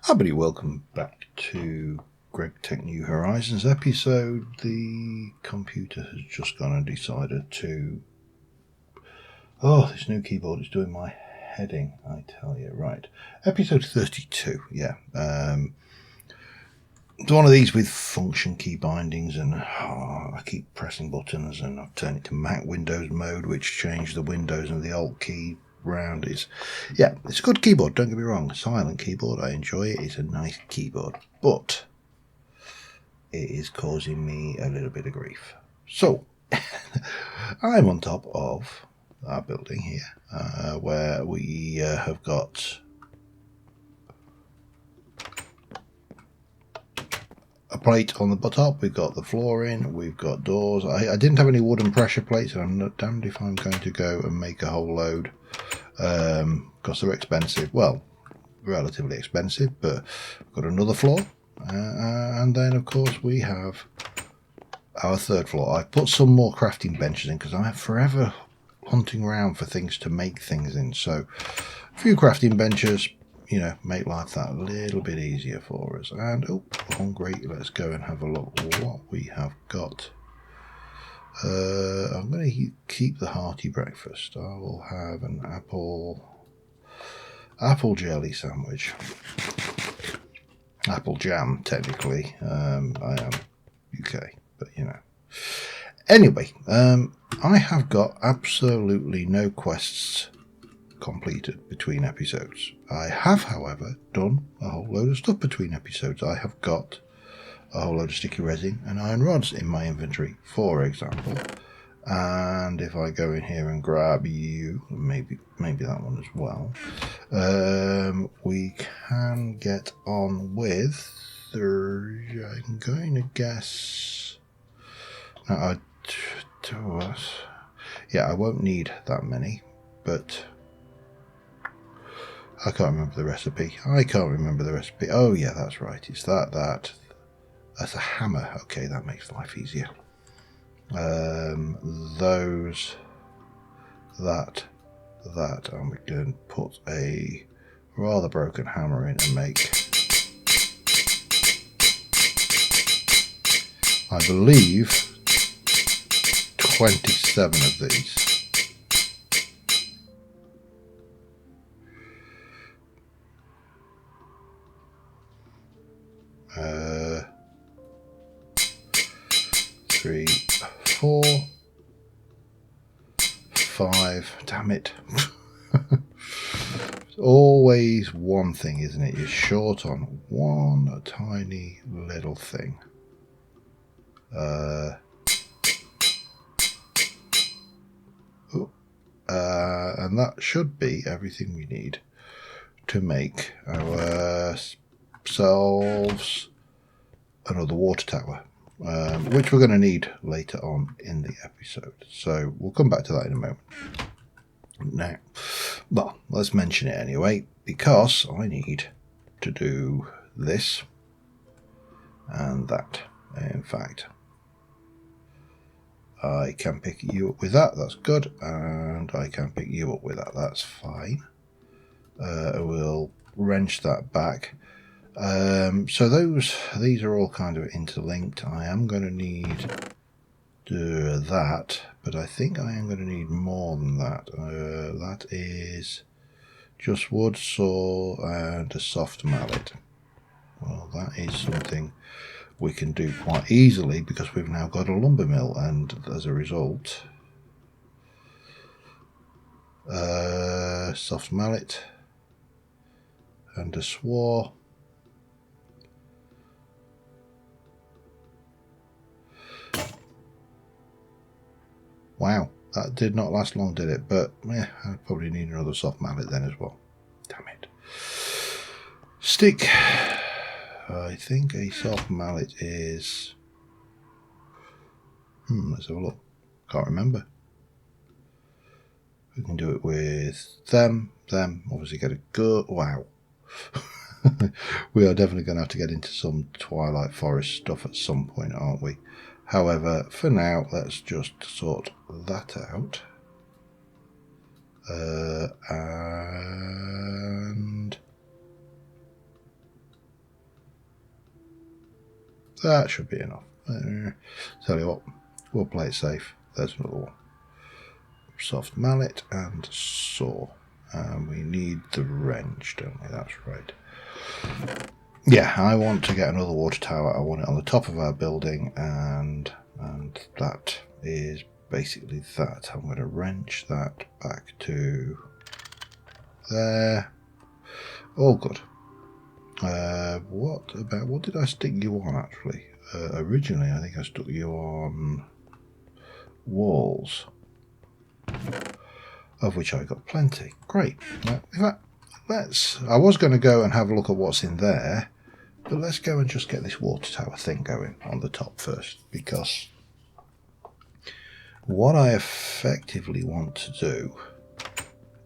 Everybody, welcome back to GregTech New Horizons episode. The computer has just gone and decided to... Oh, this new keyboard is doing my heading, I tell you. Right, episode 32, yeah. It's one of these with function key bindings, and I keep pressing buttons, and I've turned it to Mac Windows mode, which changed the Windows and the Alt key round. It's a good keyboard, don't get me wrong. Silent keyboard, I enjoy it. It's a nice keyboard, but it is causing me a little bit of grief. So I'm on top of our building here, where we have got a plate on the top, we've got the flooring, we've got doors. I didn't have any wooden pressure plates, and I'm not damned if I'm going to go and make a whole load, because they're expensive. Well, relatively expensive, but we've got another floor, and then of course we have our third floor. I've put some more crafting benches in because I'm forever hunting around for things to make things in, so a few crafting benches, you know, make life that a little bit easier for us. And oh great, let's go and have a look what we have got. I'm going to keep the hearty breakfast. I will have an apple jelly sandwich. Apple jam, technically. I am UK, but you know. Anyway, I have got absolutely no quests completed between episodes. I have, however, done a whole load of stuff between episodes. I have got a whole load of sticky resin and iron rods in my inventory, for example. And if I go in here and grab you, maybe that one as well, we can get on with, I'm going to guess, I won't need that many, but I can't remember the recipe. Oh yeah, that's right, it's that's a hammer. Okay, that makes life easier. I'm going to put a rather broken hammer in and make, I believe, 27 of these. Three, 4, 5. Damn it. It's always one thing, isn't it? You're short on one tiny little thing. And that should be everything we need to make ourselves another water tower, which we're going to need later on in the episode. So we'll come back to that in a moment. Now, well, let's mention it anyway, because I need to do this and that. In fact, I can pick you up with that, that's good, and I can pick you up with that, that's fine. We'll wrench that back. So these are all kind of interlinked. I am going to need that, but I think I am going to need more than that. That is just wood, saw, and a soft mallet. Well, that is something we can do quite easily because we've now got a lumber mill, and as a result, soft mallet and a saw. Wow, that did not last long, did it? But yeah, I probably need another soft mallet then as well. Damn it. Stick. I think a soft mallet is... let's have a look. Can't remember. We can do it with them. Obviously get a good... Wow. We are definitely going to have to get into some Twilight Forest stuff at some point, aren't we? However, for now, let's just sort that out. And That should be enough. Tell you what, we'll play it safe. There's another one. Soft mallet and saw. And we need the wrench, don't we? That's right. Yeah, I want to get another water tower. I want it on the top of our building, and that is basically that. I'm going to wrench that back to there. All good. What did I stick you on actually? Originally, I think I stuck you on walls, of which I got plenty. Great. Now, in fact, I was going to go and have a look at what's in there, but let's go and just get this water tower thing going on the top first, because what I effectively want to do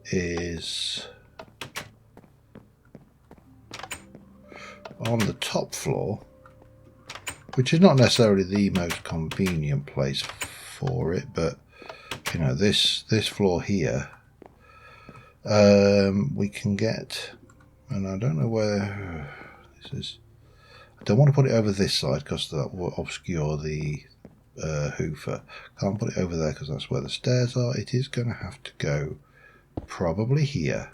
is on the top floor, which is not necessarily the most convenient place for it, but you know, this floor here, we can get, and I don't know where this is. I don't want to put it over this side because that will obscure the hoofer. Can't put it over there because that's where the stairs are. It is going to have to go probably here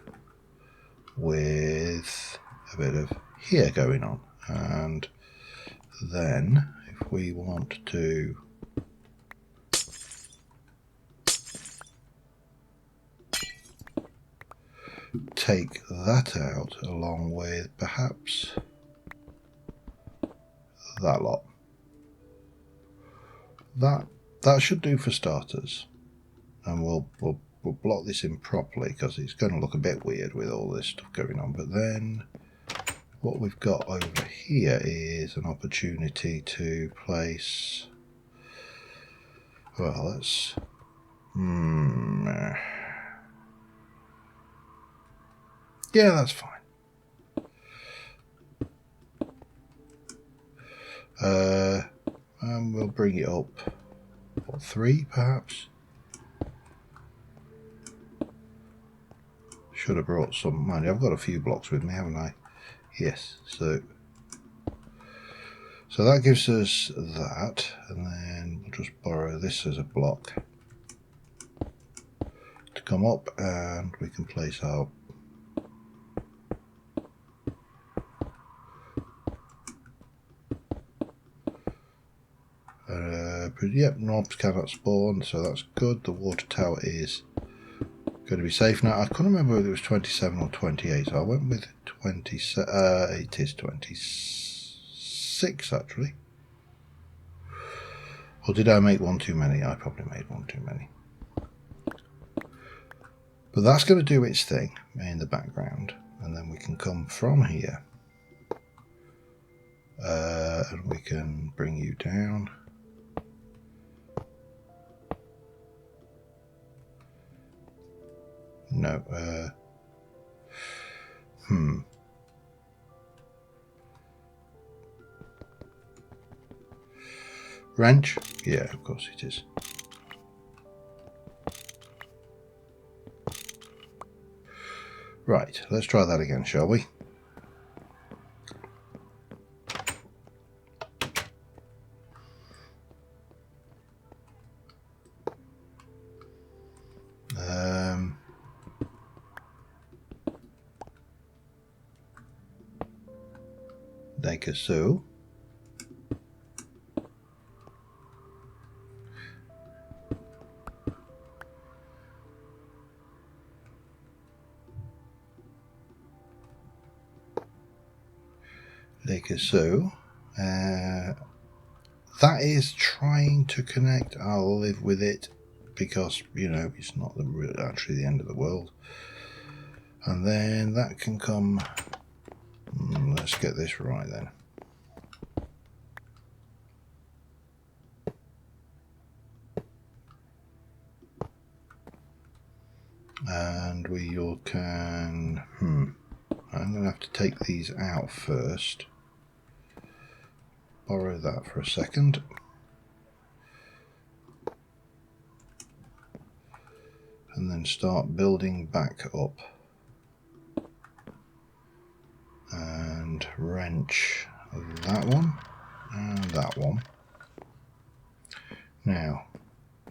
with a bit of here going on, and then if we want to take that out along with perhaps that lot, that should do for starters, and we'll block this in properly because it's going to look a bit weird with all this stuff going on. But then what we've got over here is an opportunity to place, well, let's yeah, that's fine. And we'll bring it up, what, 3 perhaps? Should have brought some money. I've got a few blocks with me, haven't I? Yes, so that gives us that, and then we'll just borrow this as a block to come up, and we can place our yep, knobs cannot spawn, so that's good. The water tower is going to be safe now. I couldn't remember whether it was 27 or 28, so I went with 27. It is 26 actually. Or did I make one too many? I probably made one too many. But that's going to do its thing in the background, and then we can come from here, and we can bring you down. No, wrench? Yeah, of course it is. Right, let's try that again, shall we? Like so. Like so. That is trying to connect. I'll live with it because, you know, it's not actually the end of the world. And then that can come. Let's get this right then. And we can. I'm going to have to take these out first. Borrow that for a second. And then start building back up. And wrench that one. and that one. Now,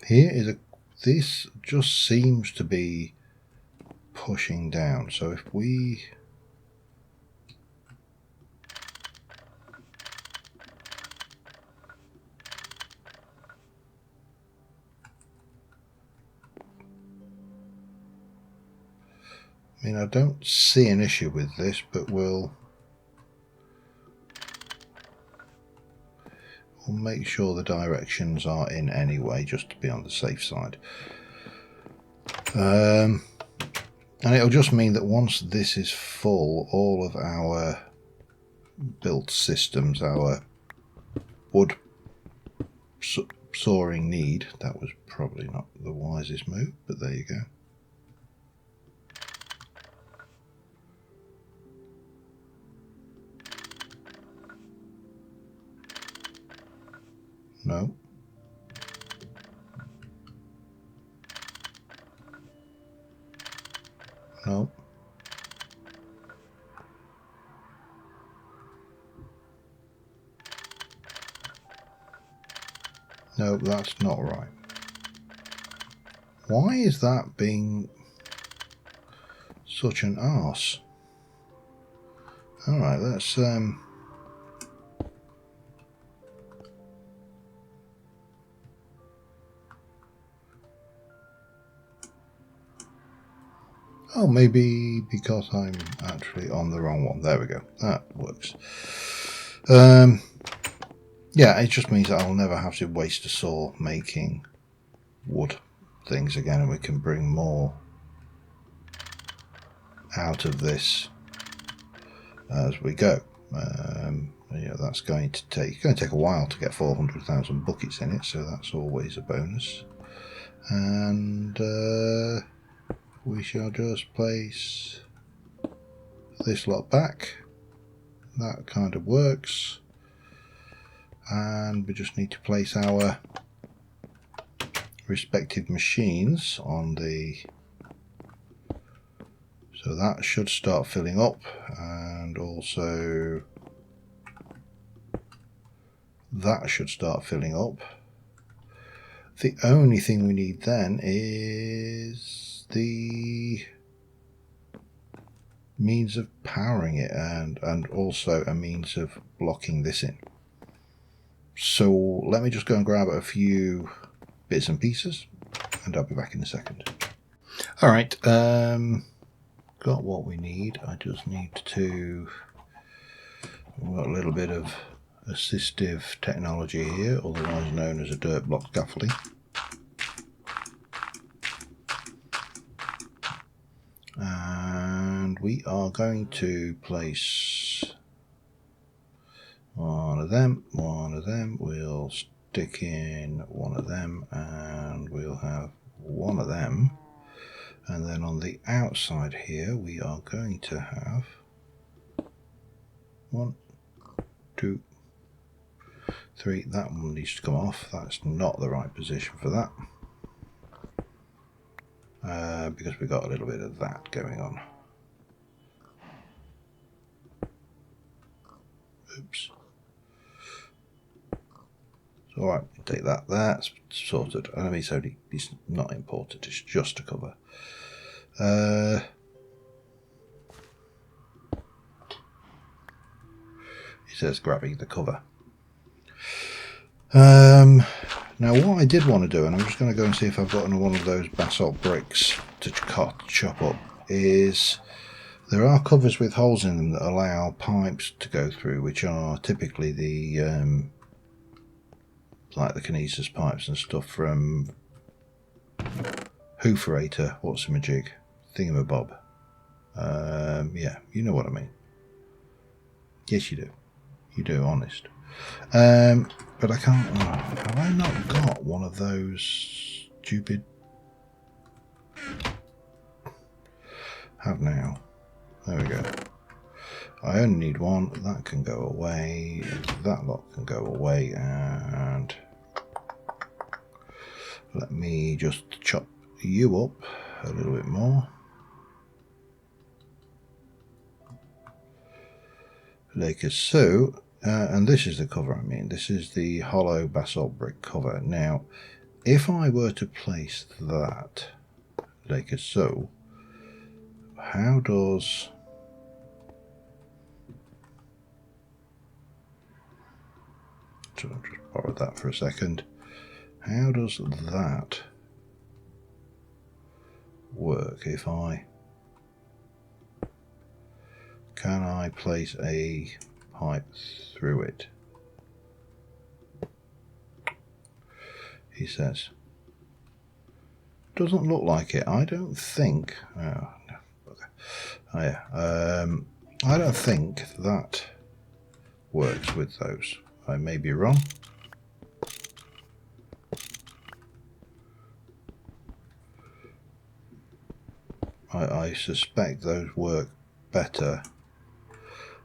here is this just seems to be pushing down. So if we I don't see an issue with this, but we'll make sure the directions are in anyway, just to be on the safe side. And it'll just mean that once this is full, all of our built systems, our wood sawing need, that was probably not the wisest move, but there you go. No. No. No, that's not right. Why is that being such an arse? Alright, let's oh, maybe because I'm actually on the wrong one. There we go. That works. Yeah, it just means that I'll never have to waste a saw making wood things again, and we can bring more out of this as we go. That's going to take a while to get 400,000 buckets in it, so that's always a bonus. And we shall just place this lot back. That kind of works. And we just need to place our respective machines on the... So that should start filling up, and also that should start filling up. The only thing we need then is the means of powering it, and also a means of blocking this in. So let me just go and grab a few bits and pieces, and I'll be back in a second. Alright, got what we need. I just need to... We've got a little bit of assistive technology here, otherwise known as a dirt block scaffolding. And we are going to place one of them, we'll stick in one of them, and we'll have one of them. And then on the outside here, we are going to have 1, 2, 3. That one needs to come off. That's not the right position for that. Because we've got a little bit of that going on. Oops. So, alright, take that. That's sorted. I mean, it's not important, it's just a cover. It says grabbing the cover. Now what I did want to do, and I'm just going to go and see if I've got one of those basalt bricks to chop up, is there are covers with holes in them that allow pipes to go through, which are typically the like the kinesis pipes and stuff from Hooferator, what's-a-majig, thingamabob. Yeah, you know what I mean. Yes, you do. You do, honest. But I can't... have I not got one of those stupid... Have now. There we go. I only need one. That can go away. That lot can go away. And let me just chop you up a little bit more. Like so. and this is the cover, I mean. This is the hollow basalt brick cover. Now, if I were to place that like so, how does... So I'll just borrow that for a second. How does that work if I... Can I place a pipe through it? He says. Doesn't look like it. I don't think... Oh, no. Okay. Oh, yeah. I don't think that works with those. I may be wrong. I suspect those work better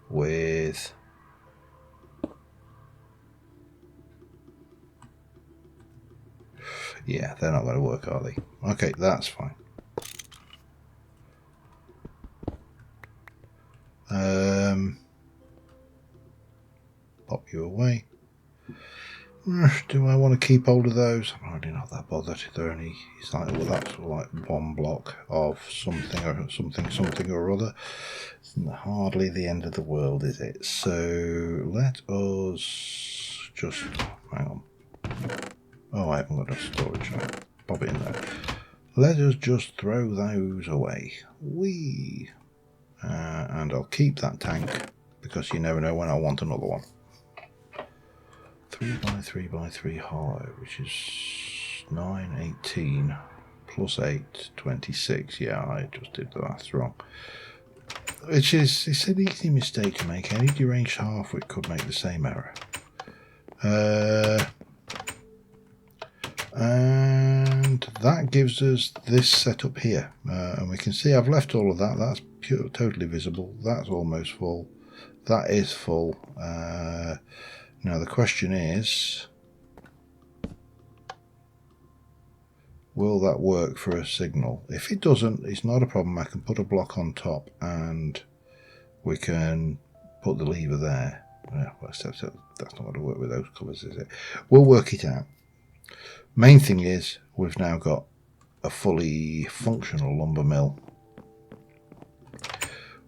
with... Yeah, they're not going to work, are they? Okay, that's fine. Pop you away. Do I want to keep hold of those? I'm already not that bothered. They're only... It's like, well, that's like one block of something or other. It's hardly the end of the world, is it? So let us just... Hang on. Oh, I haven't got a storage. I'll pop it in there. Let us just throw those away. Whee! And I'll keep that tank, because you never know when I want another one. 3x3x3 hollow, which is 9, 18, plus 8, 26. Yeah, I just did the maths wrong. It's an easy mistake to make. Any deranged halfwit could make the same error. And that gives us this setup here. And we can see I've left all of that. That's totally visible. That's almost full. That is full. Now the question is, will that work for a signal? If it doesn't, it's not a problem. I can put a block on top and we can put the lever there. Well, that's not going to work with those colours, is it? We'll work it out. Main thing is, we've now got a fully functional lumber mill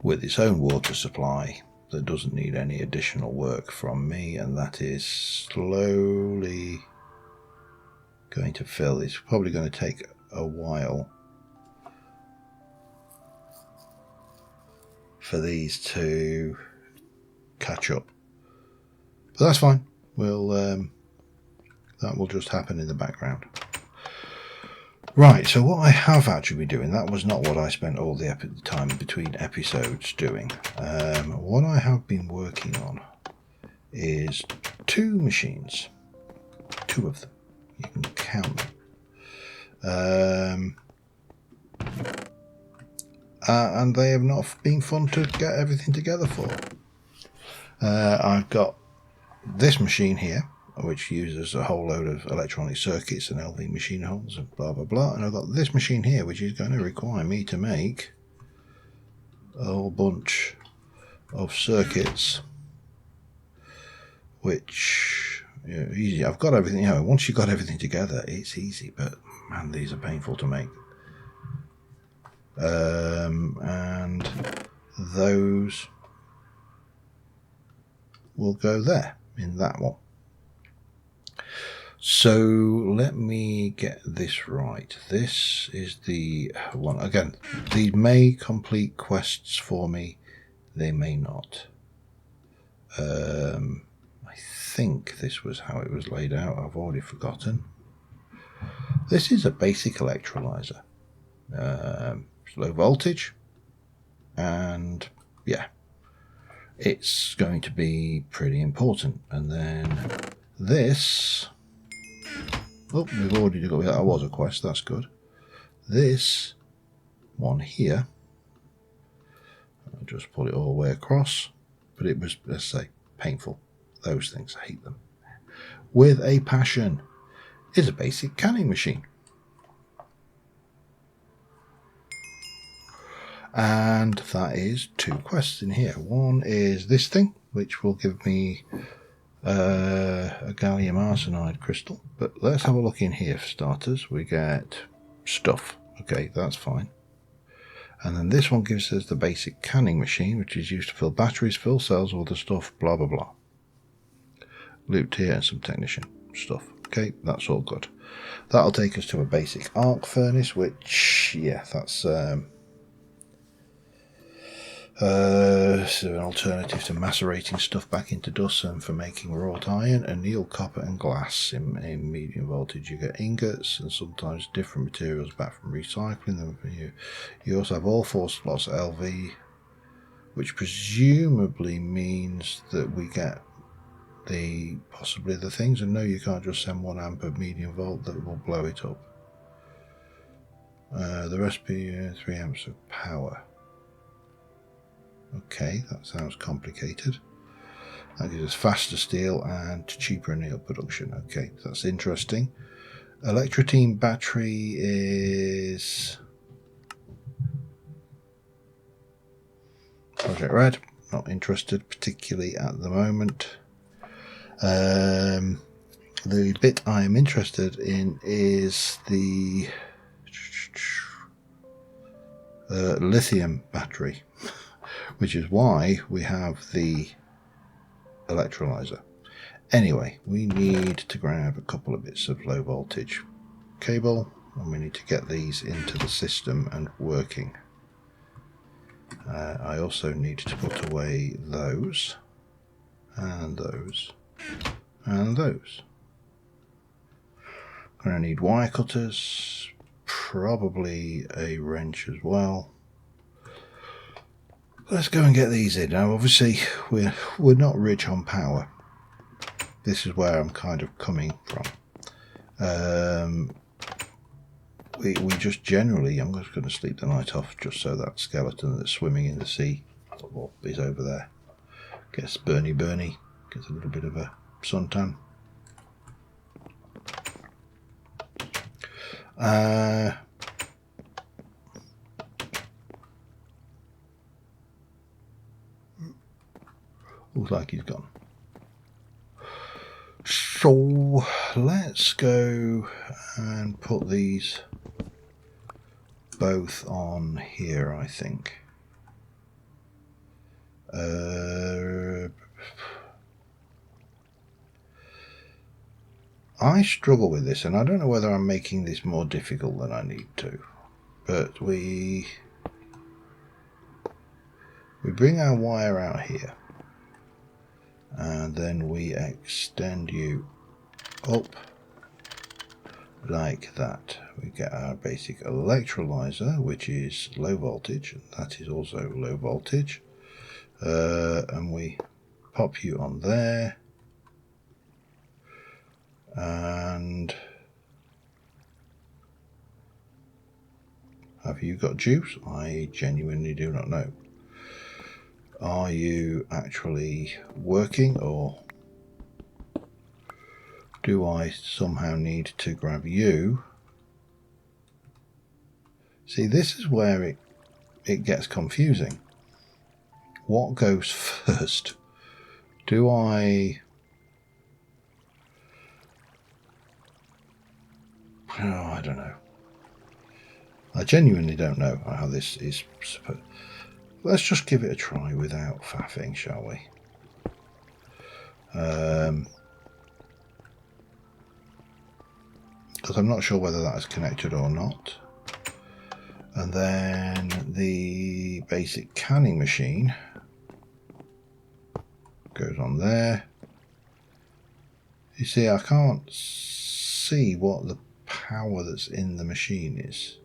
with its own water supply that doesn't need any additional work from me, and that is slowly going to fill. It's probably going to take a while for these to catch up, but that's fine. We'll that will just happen in the background. Right, so what I have actually been doing, that was not what I spent all the time between episodes doing. What I have been working on is 2 machines. 2 of them. You can count them. And they have not been fun to get everything together for. I've got this machine here, which uses a whole load of electronic circuits and LV machine holes and blah blah blah, and I've got this machine here which is going to require me to make a whole bunch of circuits, which, you know, easy. I've got everything, you know, once you've got everything together it's easy, but man, these are painful to make. And those will go there in that one. So let me get this right. This is the one. Again, these may complete quests for me. They may not. I think this was how it was laid out. I've already forgotten. This is a basic electrolyzer. Low voltage. And yeah, it's going to be pretty important. And then this... Oh, we've already got that. Was a quest, that's good. This one here, I'll just pull it all the way across, but it was, let's say, painful. Those things, I hate them. With a passion, is a basic canning machine. And that is 2 quests in here. One is this thing, which will give me a gallium arsenide crystal. But let's have a look in here for starters. We get stuff. Okay, that's fine. And then this one gives us the basic canning machine, which is used to fill batteries, fill cells, all the stuff, blah, blah, blah. Loot here and some technician stuff. Okay, that's all good. That'll take us to a basic arc furnace, which, yeah, that's so an alternative to macerating stuff back into dust and for making wrought iron, anneal, copper and glass. In medium voltage you get ingots and sometimes different materials back from recycling them. You also have all 4 slots LV, which presumably means that we get possibly the things, and no, you can't just send 1 amp of medium volt, that will blow it up. The rest be 3 amps of power. Okay, that sounds complicated. That gives us faster steel and cheaper anneal production. Okay, that's interesting. Electroteam battery is Project Red. Not interested particularly at the moment. The bit I am interested in is the lithium battery, which is why we have the electrolyzer. Anyway, we need to grab a couple of bits of low voltage cable, and we need to get these into the system and working. I also need to put away those, and those, and those. I'm going to need wire cutters, probably a wrench as well. Let's go and get these in. Now obviously we're not rich on power. This is where I'm kind of coming from. We just generally, I'm just going to sleep the night off just so that skeleton that's swimming in the sea is over there gets burny, gets a little bit of a suntan. Looks like he's gone. So let's go and put these both on here, I think. I struggle with this, and I don't know whether I'm making this more difficult than I need to, but we bring our wire out here, and then we extend you up like that. We get our basic electrolyzer, which is low voltage, and that is also low voltage, and we pop you on there. And have you got juice? I genuinely do not know. Are you actually working, or do I somehow need to grab you? See, this is where it gets confusing. What goes first? Do I... Oh, I don't know. I genuinely don't know how this is supposed. Let's just give it a try without faffing, shall we? Because I'm not sure whether that is connected or not. And then the basic canning machine goes on there. You see, I can't see what the power that's in the machine is.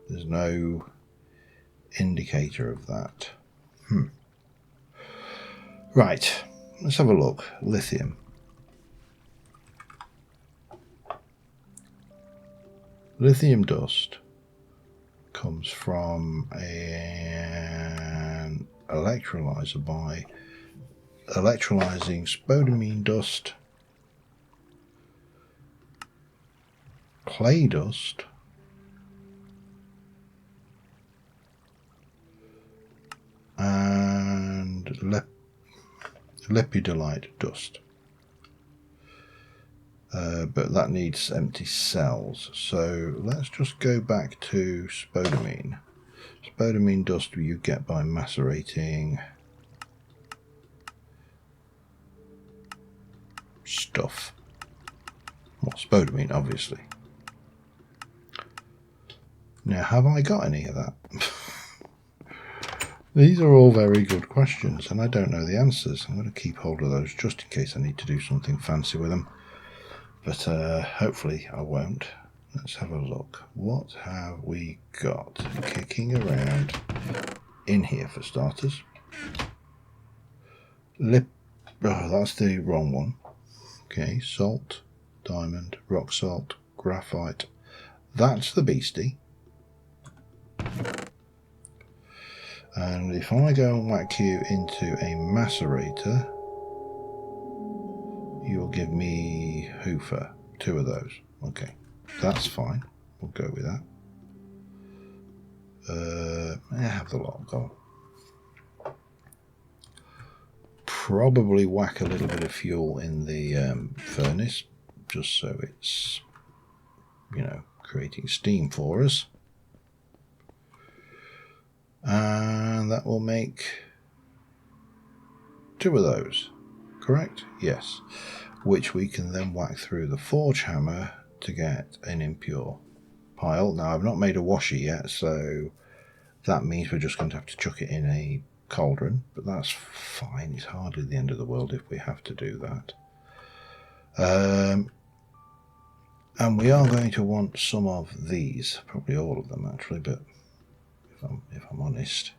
There's no indicator of that. Right, let's have a look. Lithium. Lithium dust comes from an electrolyzer by electrolyzing spodumene dust, clay dust, and lepidolite dust. But that needs empty cells. So let's just go back to spodumene. Spodumene dust you get by macerating stuff. Well, spodumene, obviously. Now, have I got any of that? These are all very good questions, and I don't know the answers. I'm going to keep hold of those just in case I need to do something fancy with them. But hopefully I won't. Let's have a look. What have we got kicking around in here for starters? Oh, that's the wrong one. Okay, salt, diamond, rock salt, graphite. That's the beastie. And if I go and whack you into a macerator, you'll give me hoofer, 2 of those. Okay, that's fine. We'll go with that. I have the lot gone. Probably whack a little bit of fuel in the furnace, just so it's, you know, creating steam for us. And that will make 2 of those, correct? Yes. Which we can then whack through the forge hammer to get an impure pile. Now, I've not made a washer yet, so that means we're just going to have to chuck it in a cauldron, but that's fine. It's hardly the end of the world if we have to do that. And we are going to want some of these, probably all of them actually, but if I'm honest.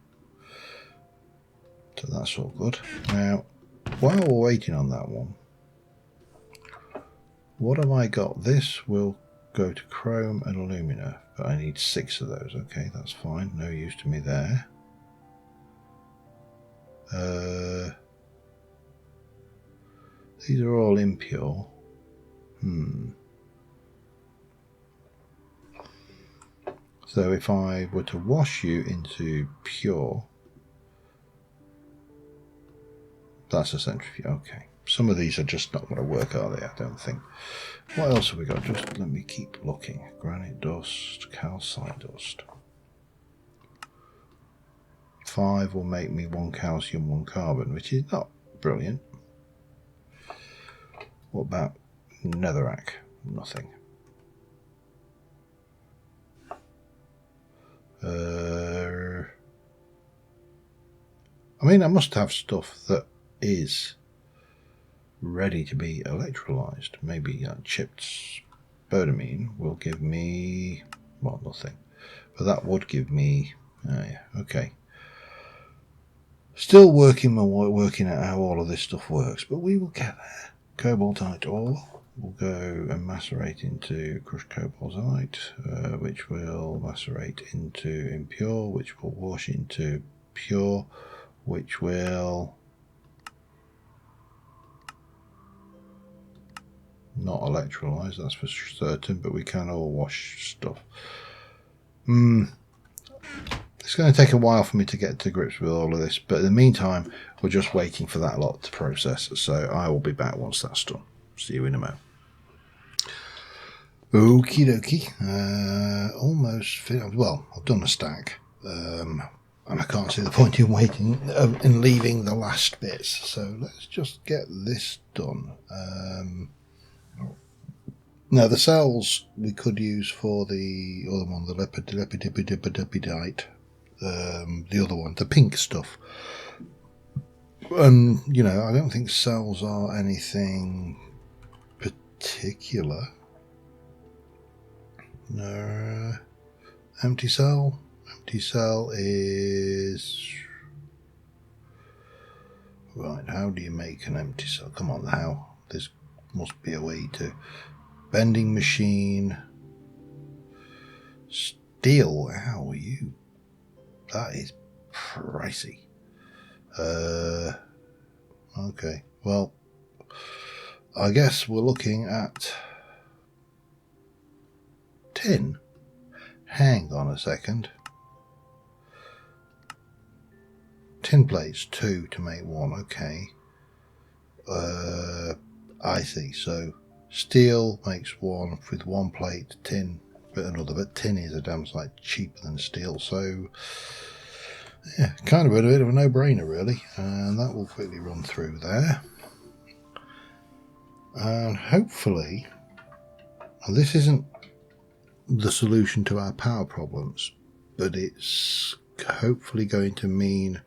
So that's all good. Now, while we're waiting on that one, what have I got? This will go to chrome and alumina, but I need 6 of those. Okay, that's fine. No use to me there. These are all impure. So if I were to wash you into pure, that's a centrifuge. Okay. Some of these are just not going to work, are they? I don't think. What else have we got? Just let me keep looking. Granite dust, calcite dust. 5 will make me 1 calcium, 1 carbon, which is not brilliant. What about netherrack? Nothing. I mean, I must have stuff that is ready to be electrolyzed. Maybe chipped spodumene will give me, well, nothing. But that would give me, yeah, okay. Still working out how all of this stuff works, but we will get there. Cobaltite ore will go and macerate into crushed cobaltite, which will macerate into impure, which will wash into pure, which will not electrolyze, that's for certain, but we can all wash stuff. It's going to take a while for me to get to grips with all of this, but in the meantime, we're just waiting for that lot to process, so I will be back once that's done. See you in a moment. Okie dokie, almost finished. Well, I've done a stack, and I can't see the point in waiting in leaving the last bits, so let's just get this done. Now the cells we could use for the other one, the lepidolite, the other one, the pink stuff. You know, I don't think cells are anything particular. No, empty cell. Empty cell is right. How do you make an empty cell? Come on, how? This must be a way to. Bending machine. Steel. How are you? That is pricey. Okay. Well, I guess we're looking at tin. Hang on a second. Tin plates, 2 to make 1. Okay. I see. So steel makes one with one plate, tin with another, but tin is a damn sight cheaper than steel. So yeah, kind of a bit of a no-brainer really. And that will quickly run through there. And hopefully, this isn't the solution to our power problems, but it's hopefully going to mean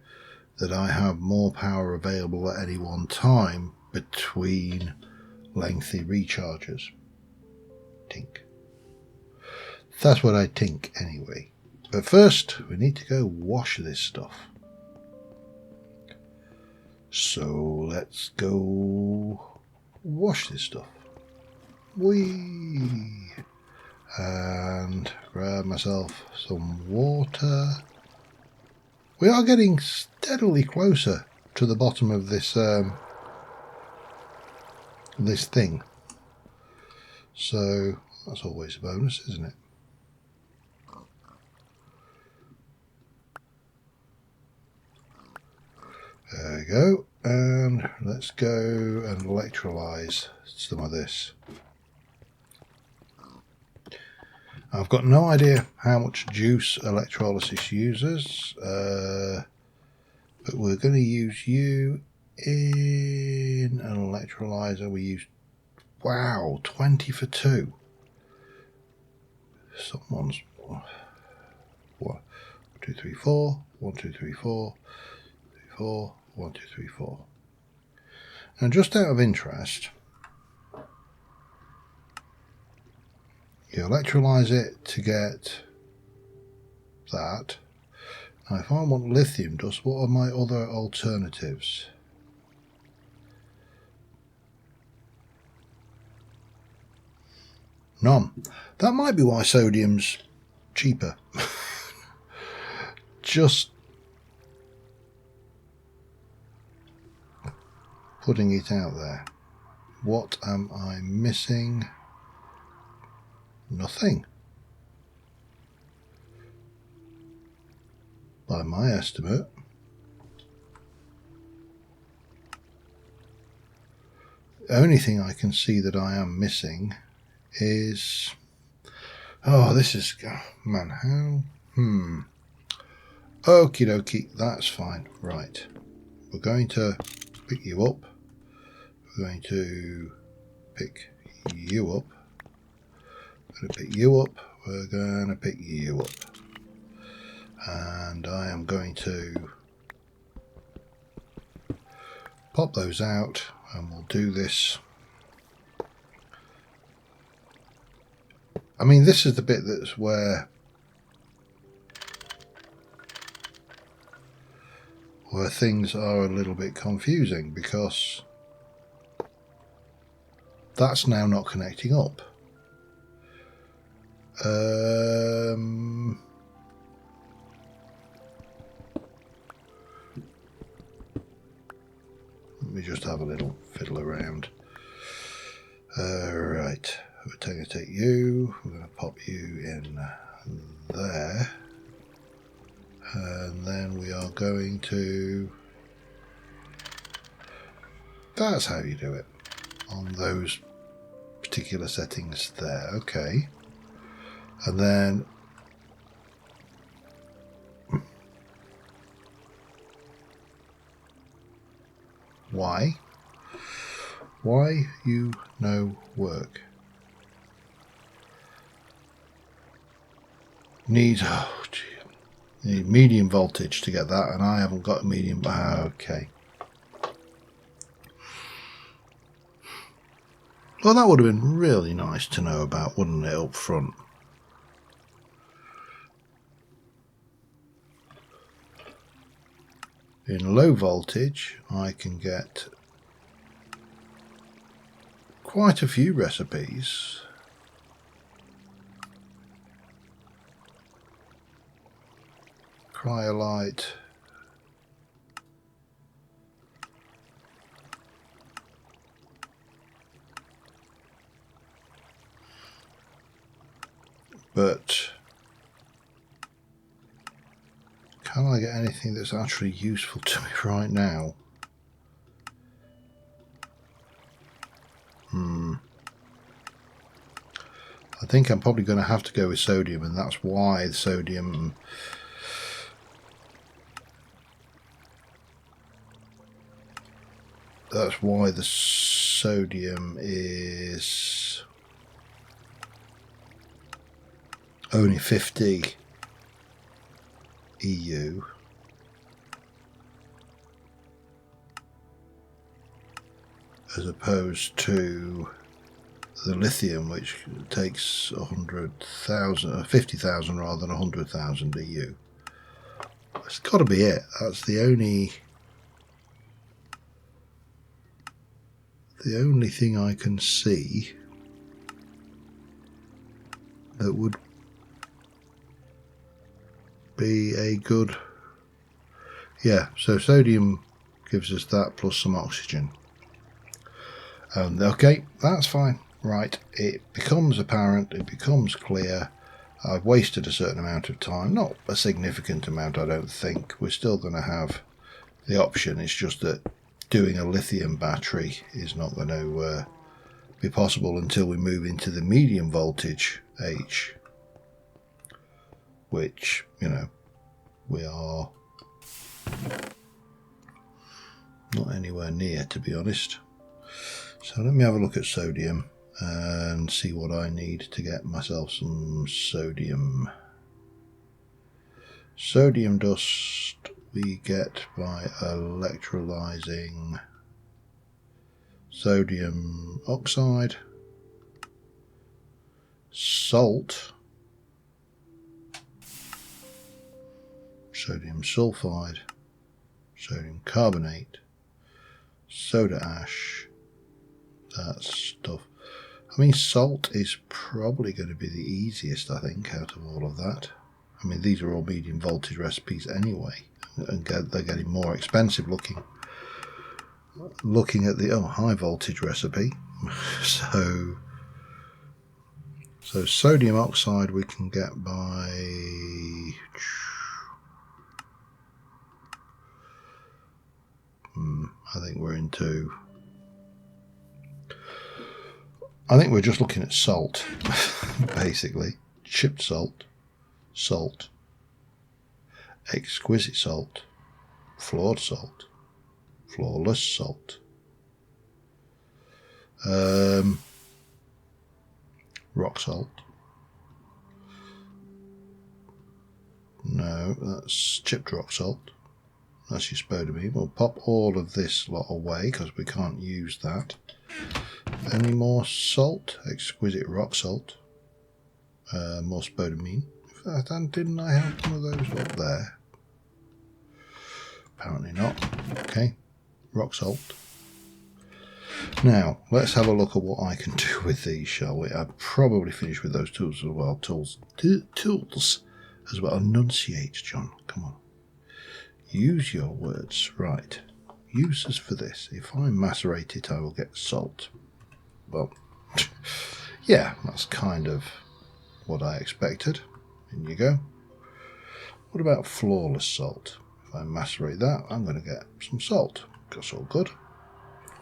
that I have more power available at any one time between lengthy recharges. Tink. That's what I think anyway. But first, we need to go wash this stuff. So let's go wash this stuff. Whee! And grab myself some water. We are getting steadily closer to the bottom of this this thing. So that's always a bonus, isn't it? There we go. And let's go and electrolyze some of this. I've got no idea how much juice electrolysis uses, but we're going to use you in an electrolyzer. We use, wow, 20 for 2. Someone's 1, 2, 3, 4, 1, 2, 3, 4, 3, 4, 1, 2, 3, 4. And just out of interest, you electrolyze it to get that. Now, if I want lithium dust, what are my other alternatives? None. That might be why sodium's cheaper. Just putting it out there. What am I missing? Nothing. By my estimate. The only thing I can see that I am missing is... oh, this is... man, how... Okie dokie, that's fine. Right. We're going to pick you up. We're going to pick you up. We're going to pick you up. We're going to pick you up. And I am going to pop those out, and we'll do this. I mean, this is the bit that's where things are a little bit confusing, because that's now not connecting up. Let me just have a little fiddle around. Right, we're going to take you, we're going to pop you in there, and then we are going to... that's how you do it on those particular settings there. Okay, and then why you no work? Need medium voltage to get that, and I haven't got a medium. Okay. Well, that would have been really nice to know about, wouldn't it, up front? In low voltage, I can get quite a few recipes. Cryolite. But can I get anything that's actually useful to me right now? I think I'm probably going to have to go with sodium, and that's why the sodium... That's why the sodium is only 50 EU. As opposed to the lithium, which takes 100,000, 50,000 rather than 100,000 EU. It's got to be it. That's the only thing I can see that would be a good... Yeah, so sodium gives us that plus some oxygen. Okay, that's fine. Right, it becomes apparent, it becomes clear. I've wasted a certain amount of time, not a significant amount, I don't think. We're still going to have the option. It's just that doing a lithium battery is not going to be possible until we move into the medium voltage H, which, you know, we are not anywhere near, to be honest. So let me have a look at sodium and see what I need to get myself some sodium. Sodium dust we get by electrolyzing sodium oxide, salt, sodium sulfide, sodium carbonate, soda ash. That stuff. I mean, salt is probably going to be the easiest, I think, out of all of that. I mean, these are all medium voltage recipes anyway, and they're getting more expensive looking. Looking at the high voltage recipe, so sodium oxide we can get by I think we're into. I think we're just looking at salt, basically. Chipped salt, salt, exquisite salt, flawed salt, flawless salt, rock salt. No, that's chipped rock salt. That's your spodumene. We'll pop all of this lot away because we can't use that. Any more salt? Exquisite rock salt. More spodumene. In fact, didn't I have one of those up there? Apparently not. Okay. Rock salt. Now, let's have a look at what I can do with these, shall we? I'll probably finish with those tools as well. Tools as well. Enunciate, John. Come on. Use your words. Right. Uses for this. If I macerate it, I will get salt. Well, yeah, that's kind of what I expected. In you go. What about flawless salt? If I macerate that, I'm going to get some salt. That's all good.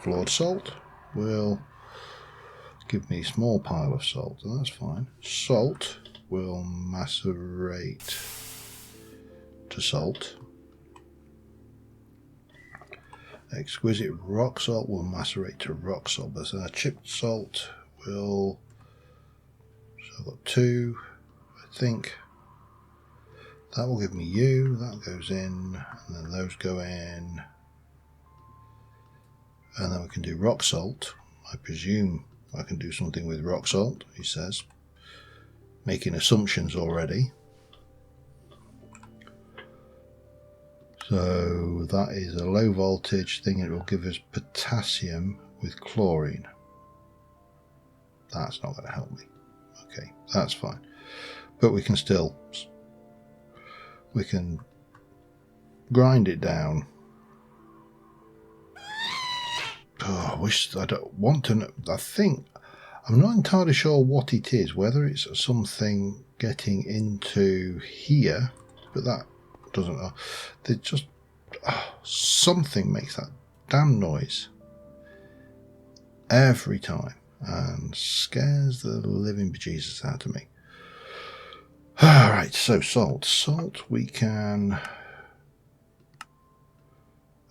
Flawed salt will give me a small pile of salt, and that's fine. Salt will macerate to salt. Exquisite rock salt will macerate to rock salt. But chipped salt will. So I've got two, I think. That will give me you. That goes in, and then those go in. And then we can do rock salt. I presume I can do something with rock salt, he says. Making assumptions already. So that is a low voltage thing. It will give us potassium with chlorine. That's not going to help me. Okay, that's fine. But we can still, we can grind it down. Oh, I wish, I don't want to know. I think, I'm not entirely sure what it is, whether it's something getting into here, but that doesn't know. They just something makes that damn noise every time. and scares the living bejesus out of me. Alright, so salt. Salt we can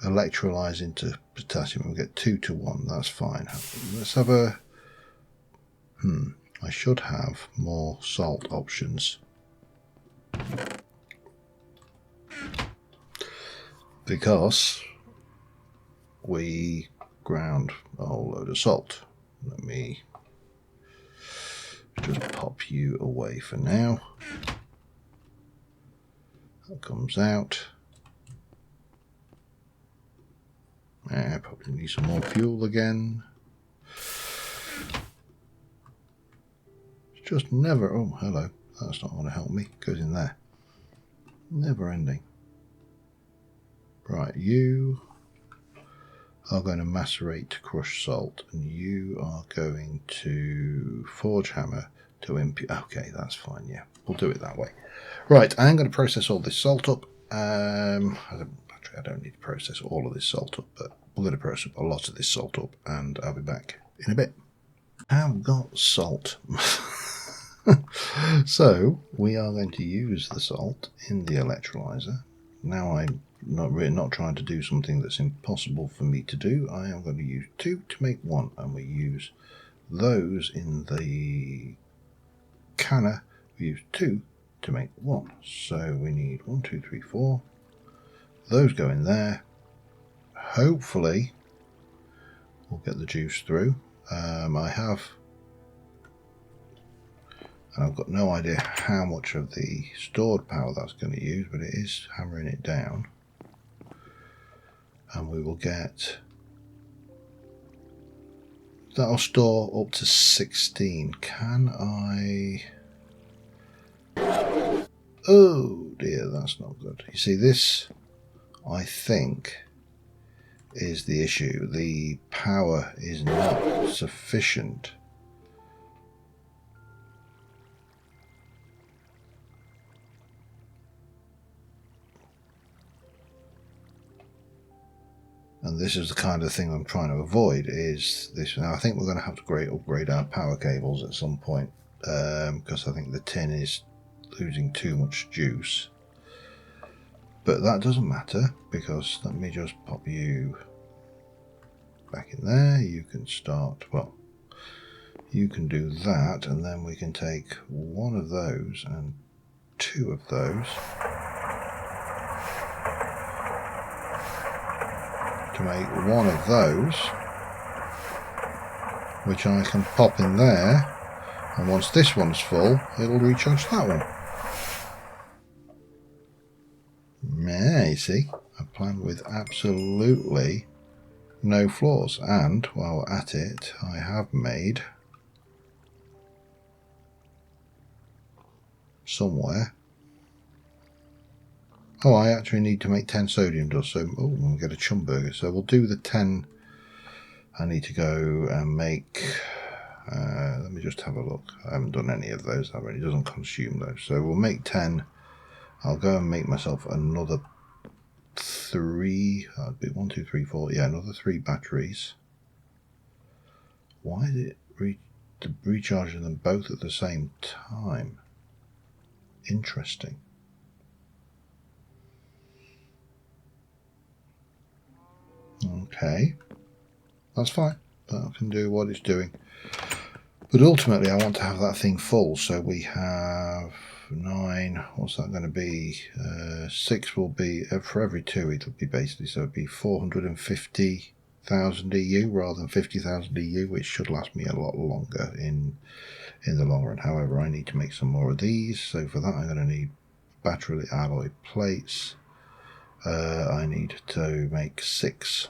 electrolyze into potassium. We'll get 2 to 1, that's fine. Let's have a... I should have more salt options. Because we ground a whole load of salt. Let me just pop you away for now. That comes out. Probably need some more fuel again. It's just never... Oh, hello. That's not going to help me. Goes in there. Never ending. Right, you are going to macerate to crush salt, and you are going to forge hammer to impute. Okay, that's fine. Yeah, we'll do it that way. Right, I'm going to process all this salt up. I don't need to process all of this salt up, but we're going to process a lot of this salt up, and I'll be back in a bit. I've got salt. So we are going to use the salt in the electrolyzer. Now I'm not trying to do something that's impossible for me to do. I am going to use 2 to make 1, and we use those in the canner. We use 2 to make 1. So we need 1, 2, 3, 4. Those go in there. Hopefully we'll get the juice through. I've got no idea how much of the stored power that's going to use, but it is hammering it down. And we will get... That'll store up to 16. Can I... Oh dear, that's not good. You see, this, I think, is the issue. The power is not sufficient. And this is the kind of thing I'm trying to avoid, is this. Now I think we're going to have to upgrade our power cables at some point, because I think the tin is losing too much juice. But that doesn't matter, because let me just pop you back in there. You can start, well, you can do that, and then we can take 1 of those and 2 of those to make 1 of those, which I can pop in there, and once this one's full, it'll recharge that one. Yeah, you see, a plan with absolutely no flaws. And while we're at it, I have made somewhere. Oh, I actually need to make 10 sodium dust, so we'll get a chum burger. So we'll do the 10. I need to go and make, let me just have a look. I haven't done any of those, have I? It doesn't consume those. So we'll make 10. I'll go and make myself another 3. That'd be 1, 2, 3, 4. Yeah, another 3 batteries. Why did it recharging them both at the same time? Interesting. Okay, that's fine. That can do what it's doing. But ultimately I want to have that thing full, so we have 9. What's that going to be? 6 will be, for every 2 it'll be basically, so it'll be 450,000 EU rather than 50,000 EU, which should last me a lot longer in the long run. However, I need to make some more of these, so for that I'm going to need battery alloy plates. I need to make 6.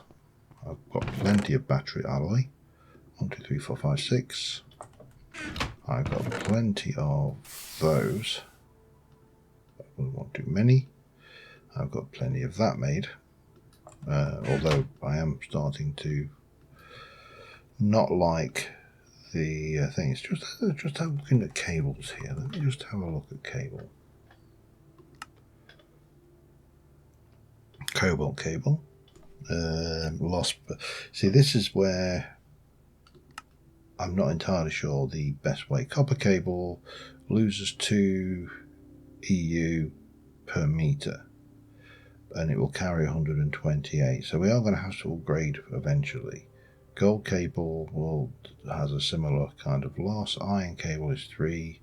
I've got plenty of battery alloy. 1, 2, 3, 4, 5, 6. I've got plenty of those. I wouldn't want too many. I've got plenty of that made. Although I am starting to not like the thing. It's just looking at cables here. Let me just have a look at cable. Cobalt cable. Lost. See, this is where I'm not entirely sure the best way. Copper cable loses 2 EU per meter, and it will carry 128. So we are going to have to upgrade eventually. Gold cable has a similar kind of loss. Iron cable is 3.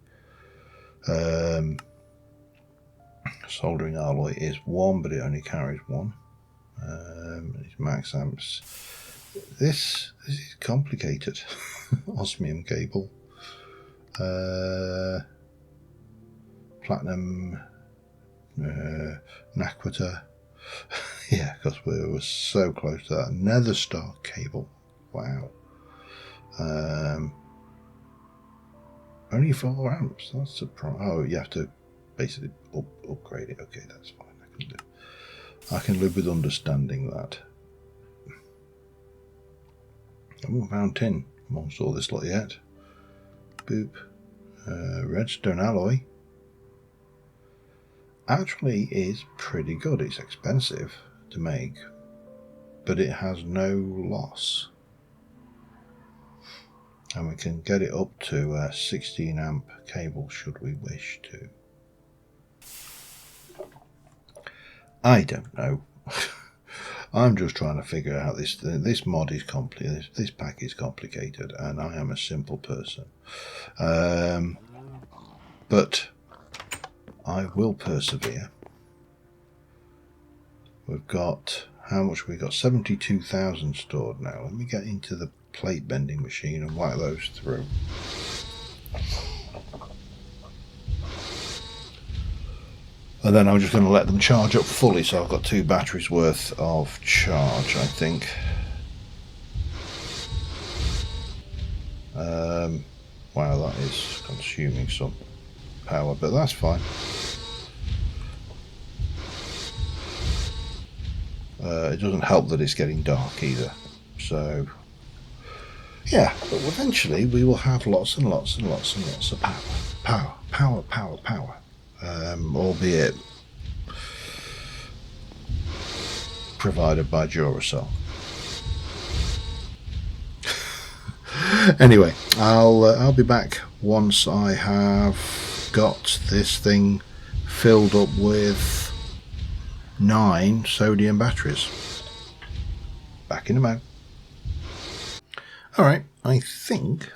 Soldering alloy is 1, but it only carries 1. It's max amps. This is complicated. Osmium cable. Platinum. Naquita. Yeah, because we were so close to that. Nether star cable. Wow. Only 4 amps. That's a surprise. Oh, you have to basically upgrade it. Okay, that's fine. I can live with understanding that. I haven't found tin amongst all this lot yet. Boop. Redstone alloy actually is pretty good. It's expensive to make, but it has no loss. And we can get it up to a 16 amp cable should we wish to. I don't know. I'm just trying to figure out this mod is complicated. This pack is complicated, and I am a simple person. But I will persevere. We've got, how much we got? 72,000 stored now. Let me get into the plate bending machine and whack those through. And then I'm just going to let them charge up fully, so I've got 2 batteries worth of charge, I think. Wow, that is consuming some power, but that's fine. It doesn't help that it's getting dark either. So, yeah, but eventually we will have lots and lots and lots and lots of power. Power. Albeit provided by Duracell. Anyway, I'll be back once I have got this thing filled up with 9 sodium batteries. Back in a moment. Alright, I think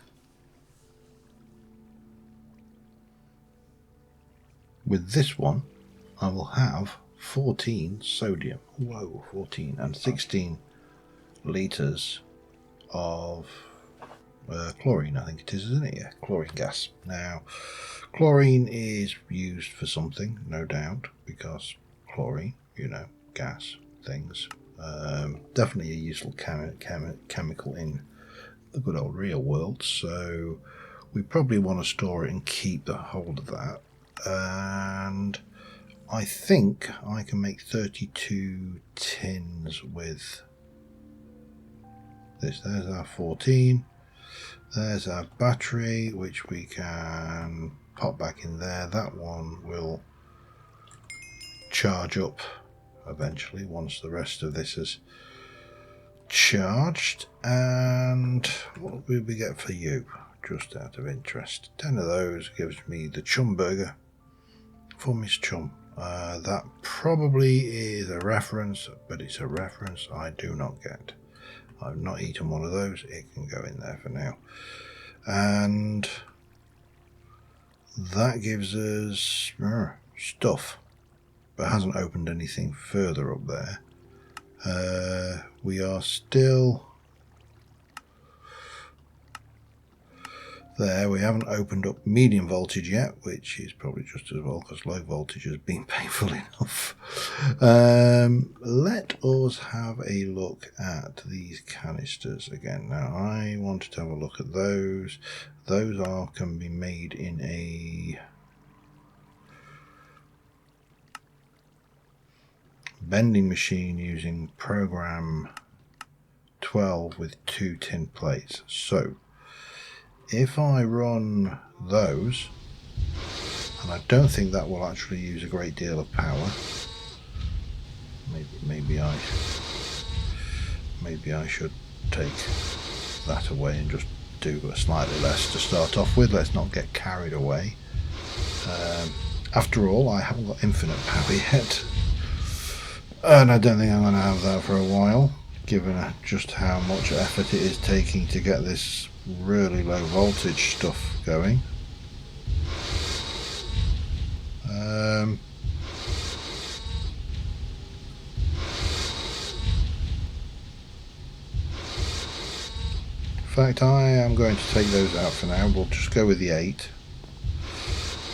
with this one I will have 14 sodium. Whoa, 14 and 16 litres of chlorine, I think it is, isn't it? Yeah, chlorine gas. Now, chlorine is used for something, no doubt, because chlorine, you know, gas, things. Definitely a useful chemical in the good old real world, so we probably want to store it and keep the hold of that. And I think I can make 32 tins with this. There's our 14. There's our battery, which we can pop back in there. That one will charge up eventually once the rest of this is charged. And what will we get for you? Just out of interest. 10 of those gives me the chum burger for Miss Chum. That probably is a reference, but it's a reference I do not get. I've not eaten one of those. It can go in there for now. And that gives us stuff, but hasn't opened anything further up there. We are still there. We haven't opened up medium voltage yet, which is probably just as well because low voltage has been painful enough. Let us have a look at these canisters again. Now I wanted to have a look at those. Those can be made in a bending machine using program 12 with 2 tin plates. So if I run those, and I don't think that will actually use a great deal of power. Maybe I should take that away and just do a slightly less to start off with. Let's not get carried away. After all, I haven't got infinite power yet, and I don't think I'm going to have that for a while, given just how much effort it is taking to get this really low voltage stuff going. In fact, I am going to take those out for now. We'll just go with the 8.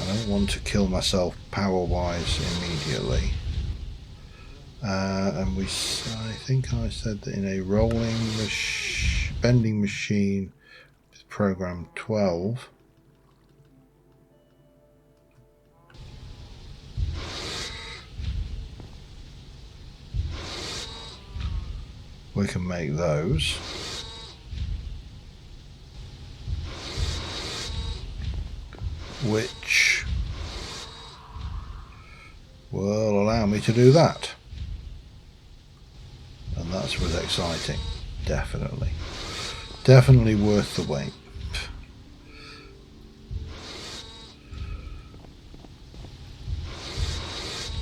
I don't want to kill myself power-wise immediately. And I think I said that in a bending machine with program 12, we can make those. Which will allow me to do that. And that's was exciting. Definitely. Definitely worth the wait.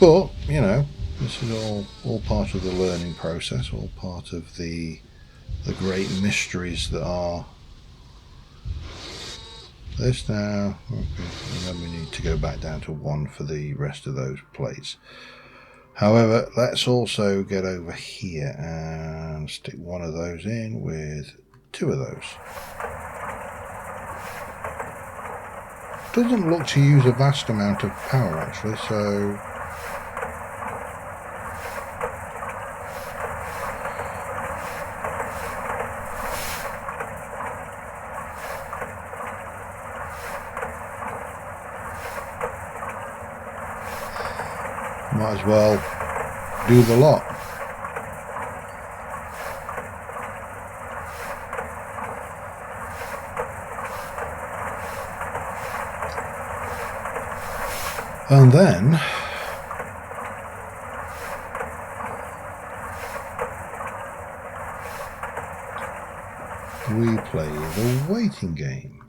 But, you know, this is all part of the learning process, all part of the great mysteries that are this now. Okay, and then we need to go back down to 1 for the rest of those plates. However, let's also get over here and stick 1 of those in with 2 of those. Doesn't look to use a vast amount of power actually, so might as well do the lot. And then we play the waiting game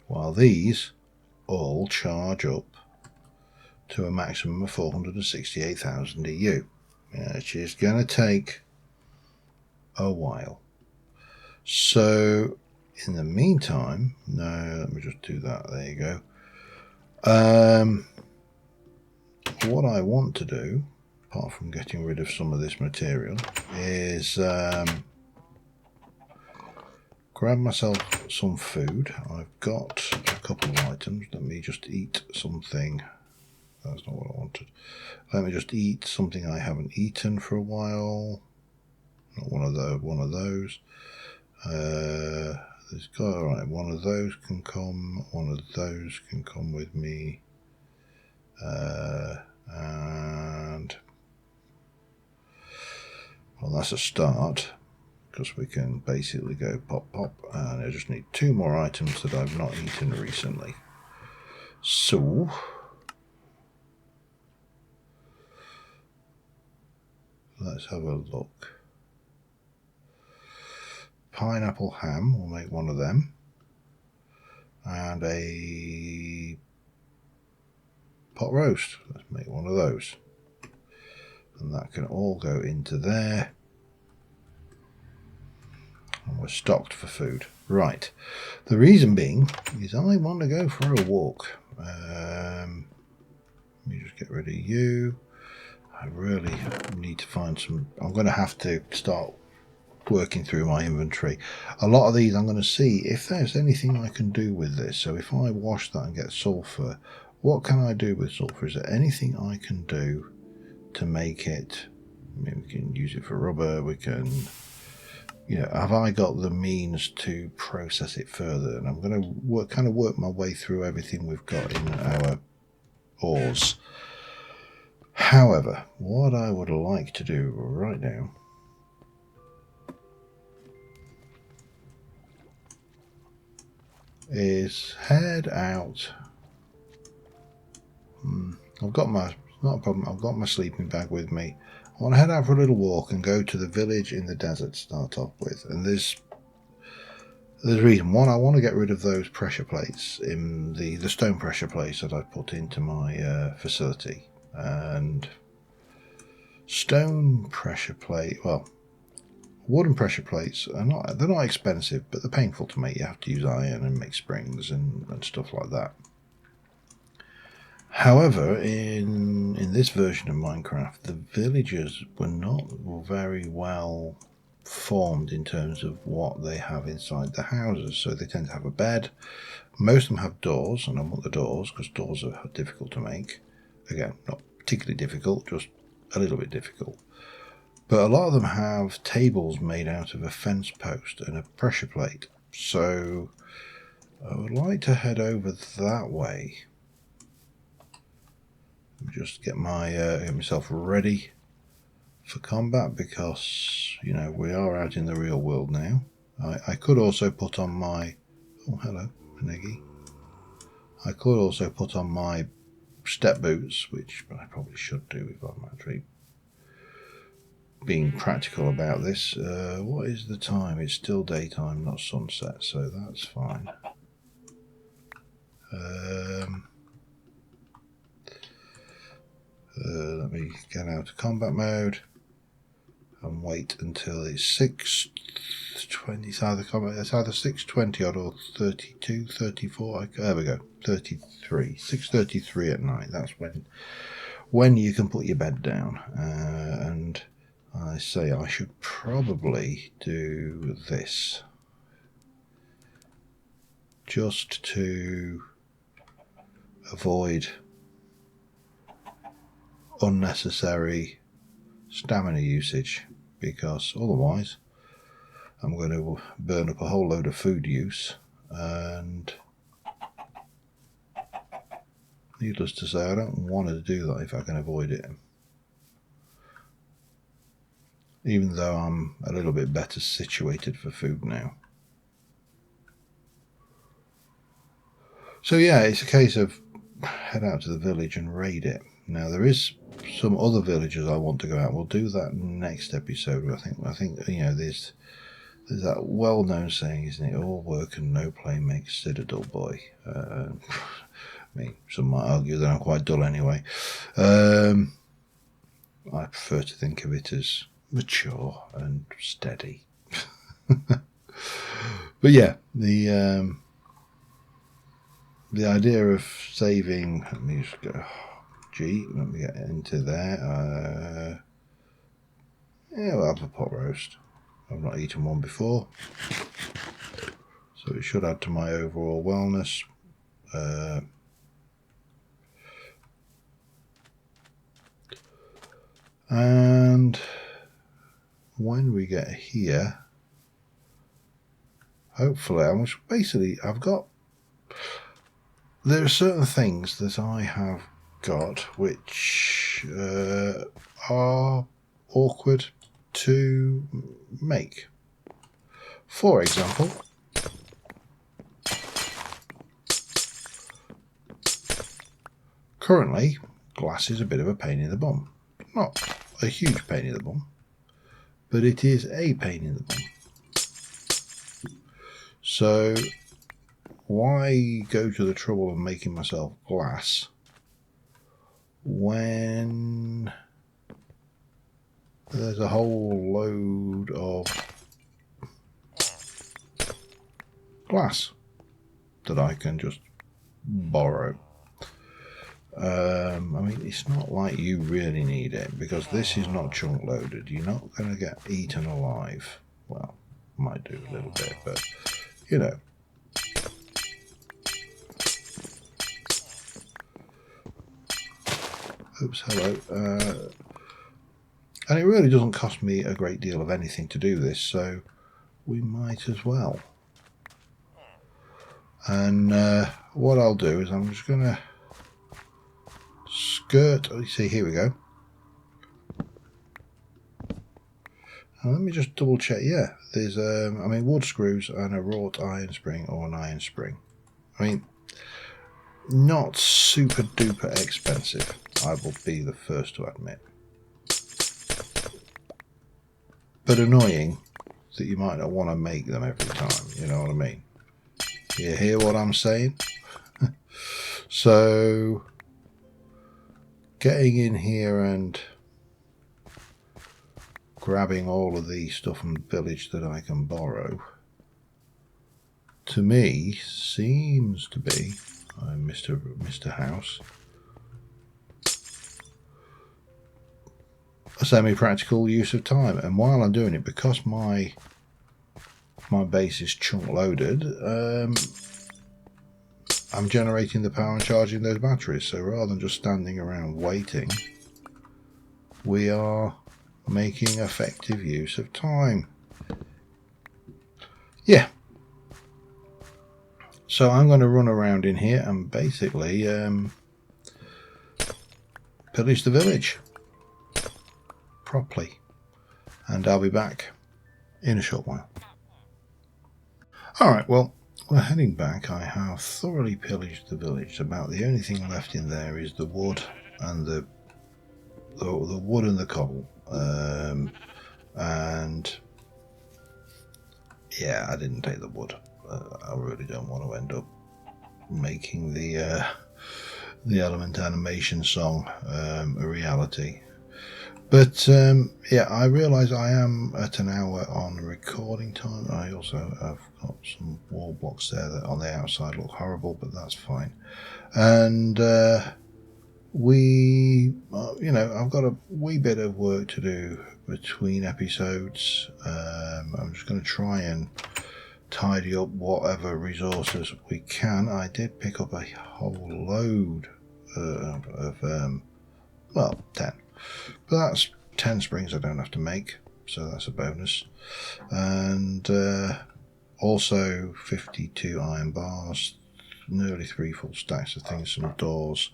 while these all charge up to a maximum of 468,000 EU, which is going to take a while. So in the meantime, no, let me just do that. There you go. What I want to do, apart from getting rid of some of this material, is grab myself some food. I've got a couple of items. Let me just eat something. That's not what I wanted. Let me just eat something I haven't eaten for a while. Not one of those. There's got, all right, one of those can come. One of those can come with me. And well, that's a start, because we can basically go pop pop, and I just need 2 more items that I've not eaten recently. So let's have a look. Pineapple ham, we'll make 1 of them, and a pot roast, let's make 1 of those, and that can all go into there, and we're stocked for food. Right, the reason being is I want to go for a walk. Let me just get rid of you. I really need to find some. I'm going to have to start working through my inventory. A lot of these I'm going to see if there's anything I can do with this. So if I wash that and get sulfur, what can I do with sulfur? Is there anything I can do to make it? I mean, we can use it for rubber. We can, you know, have I got the means to process it further? And I'm going to work my way through everything we've got in our ores. However, what I would like to do right now is head out. I've got my, not a problem, I've got my sleeping bag with me. I want to head out for a little walk and go to the village in the desert to start off with. And there's There's a reason. One, I want to get rid of those pressure plates in the stone pressure plates that I put into my facility. And stone pressure plate, well, wooden pressure plates they're not expensive, but they're painful to make. You have to use iron and make springs and stuff like that. However, in this version of Minecraft, the villagers were not very well formed in terms of what they have inside the houses. So they tend to have a bed. Most of them have doors, and I want the doors because doors are difficult to make. Again, not particularly difficult, just a little bit difficult. But a lot of them have tables made out of a fence post and a pressure plate. So I would like to head over that way. Just get myself ready for combat, because you know we are out in the real world now. I could also put on my hello Niggy. I could also put on my step boots, which I probably should do if I'm actually being practical about this. What is the time? It's still daytime, not sunset, so that's fine. Let me get out of combat mode and wait until it's 6:20. It's either 6:20 odd or 32, 34. There we go, 33. 6:33 at night. That's when you can put your bed down. And I say I should probably do this just to avoid unnecessary stamina usage, because otherwise I'm going to burn up a whole load of food use, and needless to say I don't want to do that if I can avoid it, even though I'm a little bit better situated for food now. So yeah, it's a case of head out to the village and raid it. Now there is some other villages I want to go out. We'll do that next episode. I think you know there's that well-known saying, isn't it? All work and no play makes Sid a dull boy. I mean, some might argue that I'm quite dull anyway. I prefer to think of it as mature and steady. But yeah, the idea of saving. Let me just go. Let me get into there. Yeah, we'll have a pot roast. I've not eaten one before, so it should add to my overall wellness. And when we get here, hopefully, there are certain things that I have got which are awkward to make. For example, currently glass is a bit of a pain in the bum. Not a huge pain in the bum, but it is a pain in the bum. So why go to the trouble of making myself glass when there's a whole load of glass that I can just borrow? I mean, it's not like you really need it, because this is not chunk loaded. You're not going to get eaten alive. Well, might do a little bit, but you know. Oops, hello. And it really doesn't cost me a great deal of anything to do this, so we might as well. And what I'll do is I'm just going to skirt. You see, here we go. Now let me just double check. Yeah, there's wood screws and a wrought iron spring or an iron spring. I mean, not super duper expensive, I will be the first to admit, but annoying that you might not want to make them every time, you know what I mean? You hear what I'm saying? So getting in here and grabbing all of the stuff from the village that I can borrow, to me, seems to be, Mr. House, a semi-practical use of time. And while I'm doing it, because my base is chunk loaded, I'm generating the power and charging those batteries. So rather than just standing around waiting, we are making effective use of time. Yeah. So I'm going to run around in here and basically pillage the village properly. And I'll be back in a short while. Alright, well, we're heading back. I have thoroughly pillaged the village. About the only thing left in there is the wood and the wood and the cobble. And yeah, I didn't take the wood. I really don't want to end up making the Element animation song a reality. But yeah, I realise I am at an hour on recording time. I also have got some wall blocks there that on the outside look horrible, but that's fine. And I've got a wee bit of work to do between episodes. I'm just going to try and tidy up whatever resources we can. I did pick up a whole load of 10. But that's 10 springs I don't have to make, so that's a bonus. And also 52 iron bars, nearly 3 full stacks of things, some doors.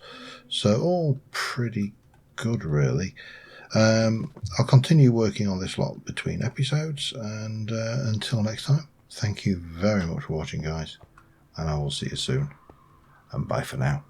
So all pretty good, really. I'll continue working on this lot between episodes, and until next time, thank you very much for watching, guys, and I will see you soon, and bye for now.